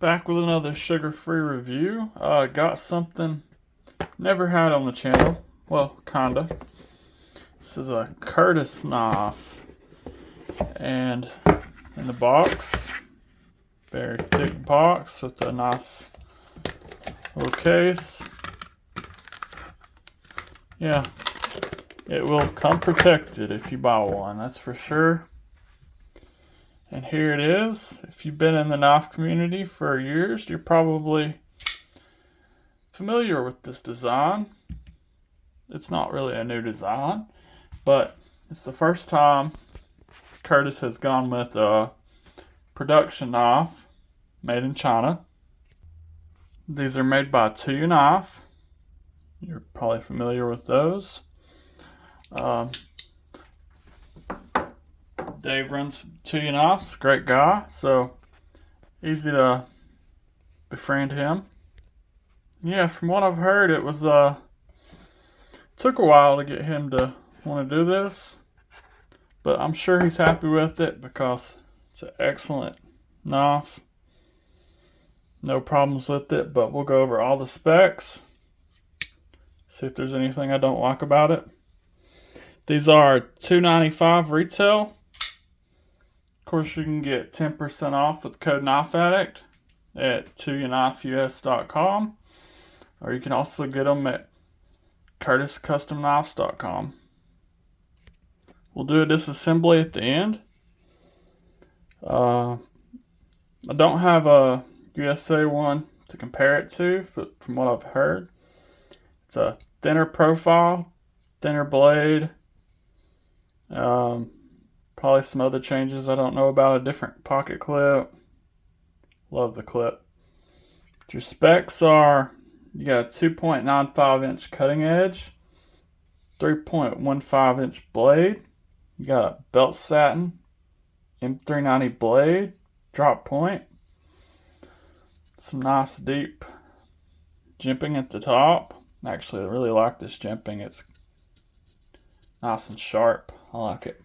Back with another sugar-free review. Got something never had on the channel. Well, kinda. This is a Curtis knife, and in the box, very thick box with a nice little case. Yeah, it will come protected if you buy one, that's for sure. And here it is. If you've been in the knife community for years, you're probably familiar with this design. It's not really a new design, but it's the first time Curtis has gone with a production knife made in China. These are made by Tuya Knives. You're probably familiar with those. Dave runs Tuya Knives, great guy, so easy to befriend him. Yeah, from what I've heard, it was took a while to get him to want to do this, but I'm sure he's happy with it because it's an excellent knife. No problems with it, but we'll go over all the specs, see if there's anything I don't like about it. These are $2.95 retail. Of course, you can get 10% off with code KNIFEADDICT at TuyaKnifeUS.com, or you can also get them at CurtisCustomKnives.com. We'll do a disassembly at the end. I don't have a USA one to compare it to, but from what I've heard, it's a thinner profile, thinner blade. Probably some other changes I don't know about. A different pocket clip. Love the clip. Your specs are, you got a 2.95 inch cutting edge, 3.15 inch blade. You got a belt satin M390 blade, drop point. Some nice deep jimping at the top. Actually, I really like this jimping. It's nice and sharp. I like it.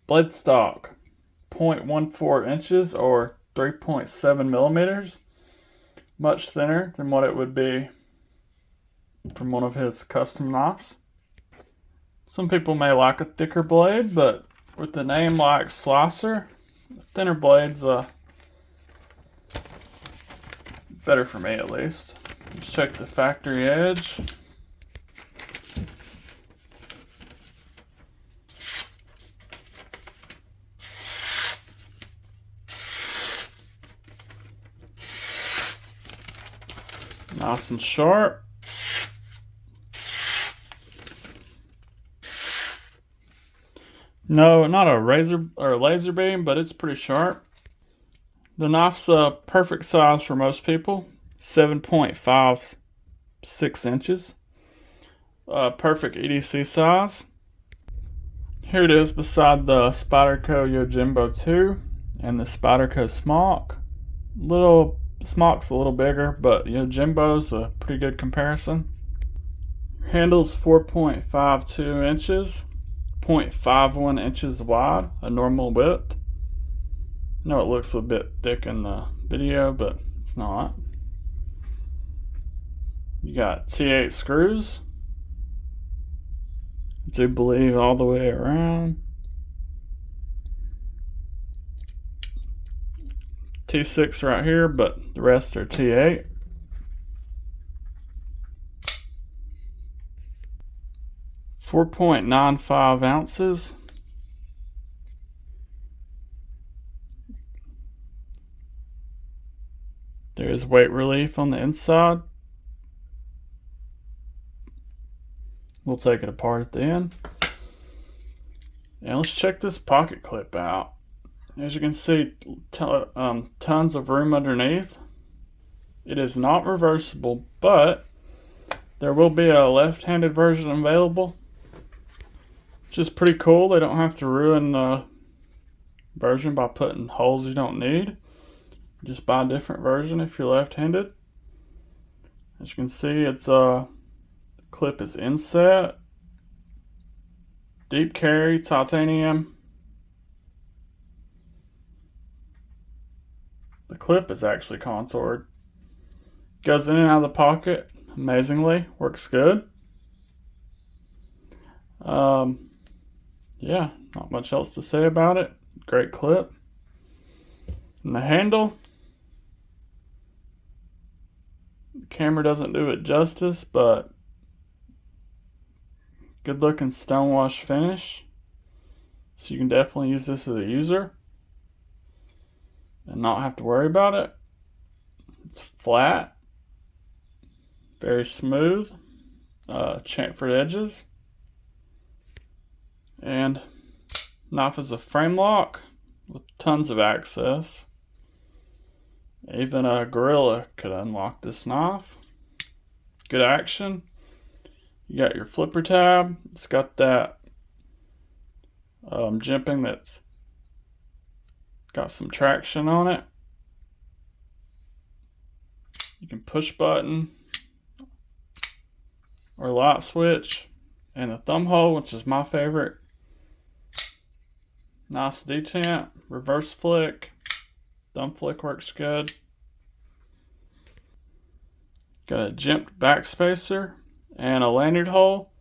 Blade stock 0.14 inches or 3.7 millimeters. Much thinner than what it would be from one of his custom knives. Some people may like a thicker blade, but with the name like Slicer, thinner blades better for me at least. Let's check the factory edge. Nice and sharp. No, not a razor or laser beam, but it's pretty sharp. The knife's a perfect size for most people, 7.56 inches. Perfect EDC size. Here it is beside the Spyderco Yojimbo 2 and the Spyderco Smock. Smock's a little bigger, but Yojimbo's a pretty good comparison. Handle's 4.52 inches, 0.51 inches wide, a normal width. I know it looks a bit thick in the video, but it's not. You got T8 screws, I do believe all the way around. T6 right here, but the rest are T8. .95 ounces. There is weight relief on the inside. We'll take it apart at the end. And let's check this pocket clip out. As you can see, tons of room underneath. It is not reversible, but there will be a left-handed version available, which is pretty cool. They don't have to ruin the version by putting holes you don't need. Just buy a different version if you're left-handed. As you can see, it's the clip is inset, deep carry, titanium. The clip is actually contoured. Goes in and out of the pocket amazingly. Works good. Yeah, not much else to say about it. Great clip. And the handle, the camera doesn't do it justice, but good looking stonewash finish. So you can definitely use this as a user and not have to worry about it. It's flat, very smooth, chamfered edges, and knife is a frame lock with tons of access. Even a gorilla could unlock this knife. Good action. You got your flipper tab. It's got that jimping that's got some traction on it. You can push button or light switch, and the thumb hole, which is my favorite. Nice detent, reverse flick, thumb flick works good. Got a jimped back spacer and a lanyard hole.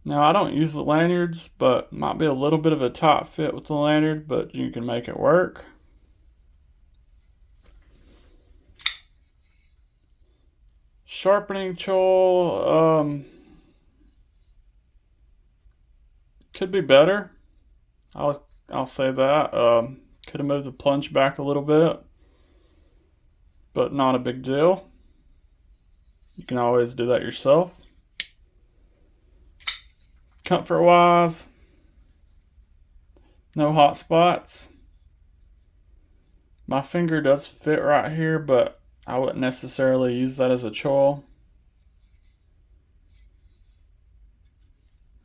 Now I don't use the lanyards, but might be a little bit of a tight fit with the lanyard, but you can make it work. Sharpening choil could be better. I'll say that. Could have moved the plunge back a little bit, but not a big deal. You can always do that yourself. Comfort wise, no hot spots. My finger does fit right here, but I wouldn't necessarily use that as a choil.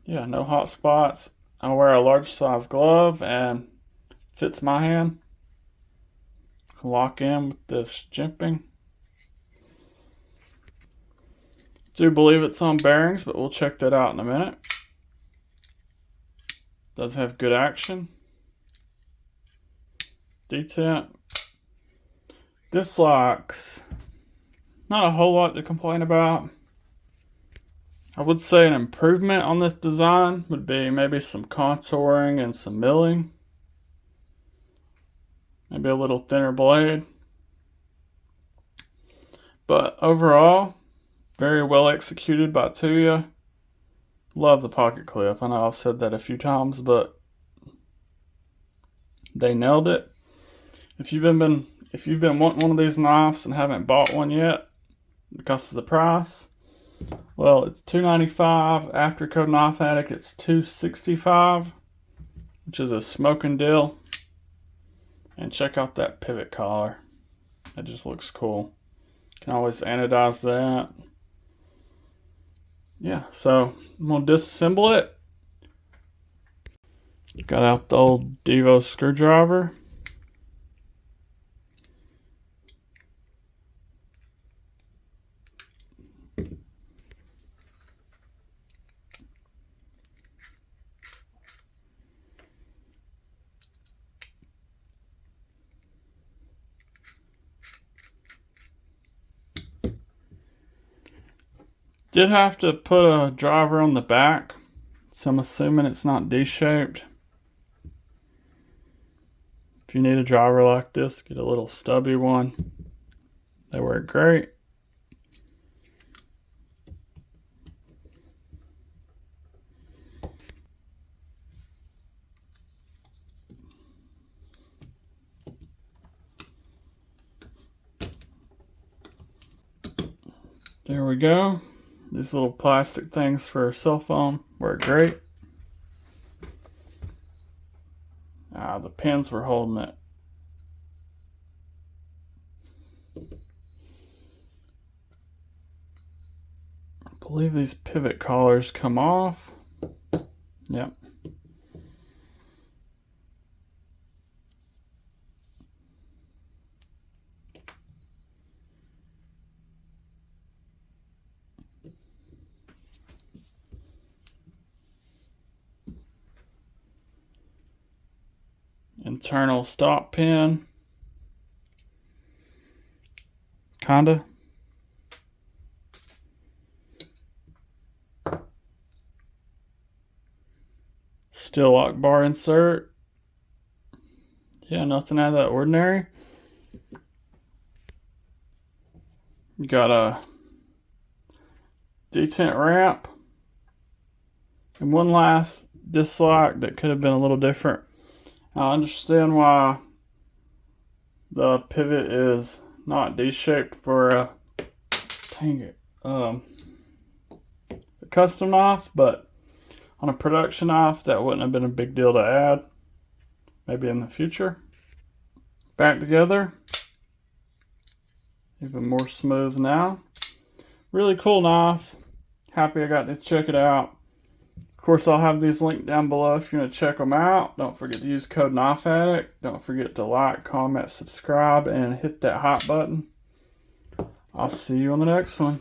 Yeah, no hot spots. I wear a large size glove and fits my hand. Lock in with this jimping. Do believe it's on bearings, but we'll check that out in a minute. Does have good action. Detent. Dislikes. Not a whole lot to complain about. I would say an improvement on this design would be maybe some contouring and some milling. Maybe a little thinner blade. But overall, very well executed by Tuya. Love the pocket clip. I know I've said that a few times, but they nailed it. If you've been wanting one of these knives and haven't bought one yet because of the price, well, it's $295. After code Knife Addict, it's $265, which is a smoking deal. And check out that pivot collar. It just looks cool. Can always anodize that. Yeah, so I'm going to disassemble it. Got out the old Devo screwdriver. Did have to put a driver on the back, so I'm assuming it's not D-shaped. If you need a driver like this, get a little stubby one. They work great. There we go. These little plastic things for a cell phone work great. The pins were holding it. I believe these pivot collars come off. Yep. Internal stop pin. kinda. Steel lock bar insert. Yeah, nothing out of that ordinary. You got a detent ramp. And one last dislock that could have been a little different. I understand why the pivot is not D-shaped for a, dang it, a custom knife, but on a production knife that wouldn't have been a big deal to add. Maybe in the future. Back together. Even more smooth now. Really cool knife. Happy I got to check it out. Of course, I'll have these linked down below if you want to check them out. Don't forget to use code KNIFEADDICT. Don't forget to like, comment, subscribe, and hit that hot button. I'll see you on the next one.